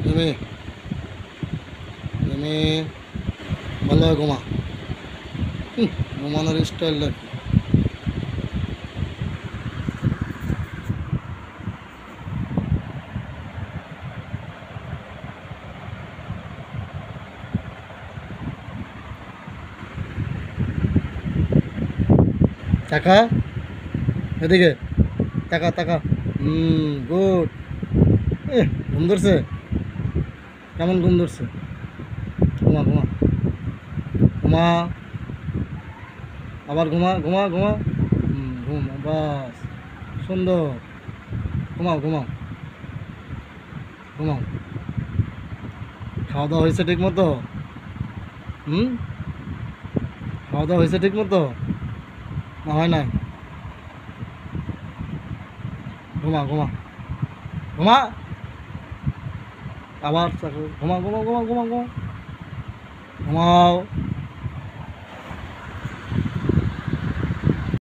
তুমি তুমি ভালো ঘুমা। ঘুমানোর স্টাইলটা কি? টাকা এদিকে, টাকা টাকা। গুড। ঘুম ধরছে? কেমন ঘুম ধরছে? ঘুমা ঘুমা ঘুমা, আবার ঘুমা ঘুমা ঘুমা। ঘুম, বাস, সুন্দর। ঘুমাও ঘুমাও ঘুমাও। খাওয়া দাওয়া হয়েছে ঠিক মতো? হুম, খাওয়া দাওয়া হয়েছে ঠিক মতো না হয় নাই? ঘুমা ঘুমা ঘুমা, আবার ঘুমা ঘুমা ঘুমা ঘুমা ঘুমা ঘুমাও।